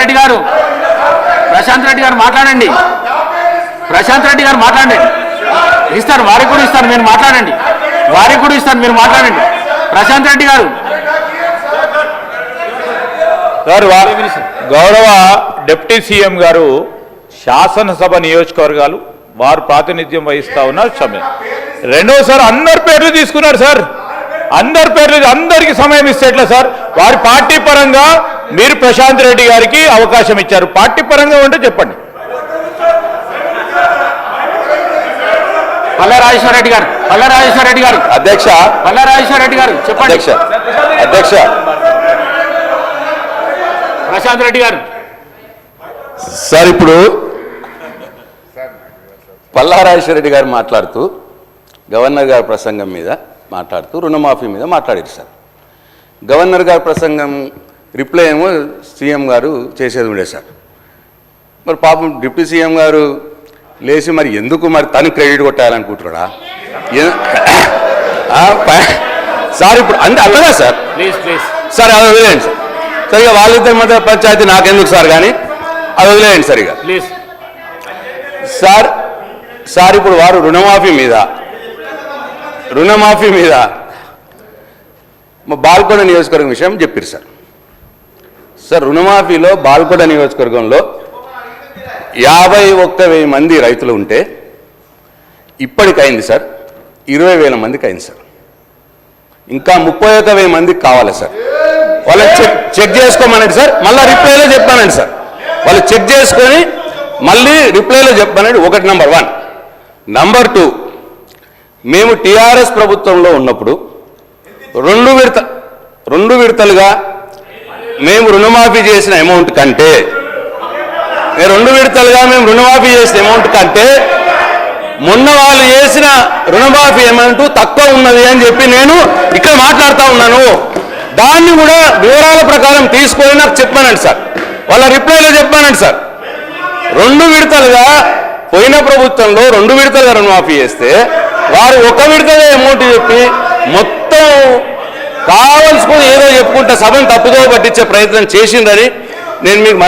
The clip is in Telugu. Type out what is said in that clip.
రెడ్డి గారు ప్రశాంత్ రెడ్డి గారు మాట్లాడండి. ప్రశాంత్ రెడ్డి గారు మాట్లాడండి. ఇస్తాను, వారికి కూడా ఇస్తాను, మీరు మాట్లాడండి. వారికి కూడా ఇస్తాను, మీరు మాట్లాడండి. ప్రశాంత్ రెడ్డి గారు గౌరవ డిప్యూటీ సీఎం గారు శాసనసభ నియోజకవర్గాలు వారు ప్రాతినిధ్యం వహిస్తా ఉన్నారు. సమయం రెండోసారి అందరి పేర్లు తీసుకున్నారు సార్. అందరి పేర్లు, అందరికి సమయం ఇస్తే ఎట్లా సార్? వారి పార్టీ పరంగా మీరు ప్రశాంత్ రెడ్డి గారికి అవకాశం ఇచ్చారు. పార్టీ పరంగా ఉంటే చెప్పండి. పల్లారాజేశ్వర రెడ్డి గారు, పల్లారాజేశ్వర రెడ్డి గారు అధ్యక్ష, పల్లారాజేశ్వర రెడ్డి గారు చెప్పండి. అధ్యక్ష ప్రశాంత్ రెడ్డి గారు సార్, ఇప్పుడు పల్లారాజేశ్వర రెడ్డి గారు మాట్లాడుతూ గవర్నర్ గారి ప్రసంగం మీద మాట్లాడుతూ రుణమాఫీ మీద మాట్లాడారు సార్. గవర్నర్ గారి ప్రసంగం రిప్లై ఏమో సీఎం గారు చేసేది ఉండే సార్. మరి పాపం డిప్యూటీ సీఎం గారు లేచి మరి ఎందుకు మరి తను క్రెడిట్ కొట్టాలనుకుంటున్నాడా సార్? ఇప్పుడు అంతే అట్లదా సార్? సార్ అది వదిలేయండి సార్. సరిగా వాళ్ళిద్దరి మధ్య పంచాయతీ నాకెందుకు సార్, కానీ అది వదిలేయండి సరిగా సార్. సార్ ఇప్పుడు వారు రుణమాఫీ మీద బాల్కొండ నియోజకవర్గం విషయం చెప్పారు సార్. సార్ రుణమాఫీలో బాల్కొండ నియోజకవర్గంలో 51,000 మంది రైతులు ఉంటే ఇప్పటికైంది సార్ 20,000 మందికి అయింది సార్. ఇంకా 31,000 మందికి కావాలి సార్. వాళ్ళని చెక్ చేసుకోమనండి సార్, మళ్ళీ రిప్లైలో చెప్పానండి సార్. వాళ్ళు చెక్ చేసుకొని మళ్ళీ రిప్లైలో చెప్పానండి. ఒకటి నంబర్ 1. నంబర్ 2, మేము టీఆర్ఎస్ ప్రభుత్వంలో ఉన్నప్పుడు రెండు విడతలుగా మేము రుణమాఫీ చేసిన అమౌంట్ కంటే మొన్న వాళ్ళు చేసిన రుణమాఫీ అమౌంట్ తక్కువ ఉన్నది అని చెప్పి నేను ఇక్కడ మాట్లాడుతూ ఉన్నాను. దాన్ని కూడా వివరాల ప్రకారం తీసుకొని నాకు చెప్పానండి సార్. వాళ్ళ రిప్లైలో చెప్పానండి సార్. 2 విడతలుగా పోయిన ప్రభుత్వంలో 2 విడతలుగా రుణమాఫీ చేస్తే వారు 1 విడతగా అమౌంట్ చెప్పి మొత్తం కావలసుకొని ఏదో చెప్పుకుంటే సభను తప్పుదో పట్టించే ప్రయత్నం చేసిందని నేను మీకు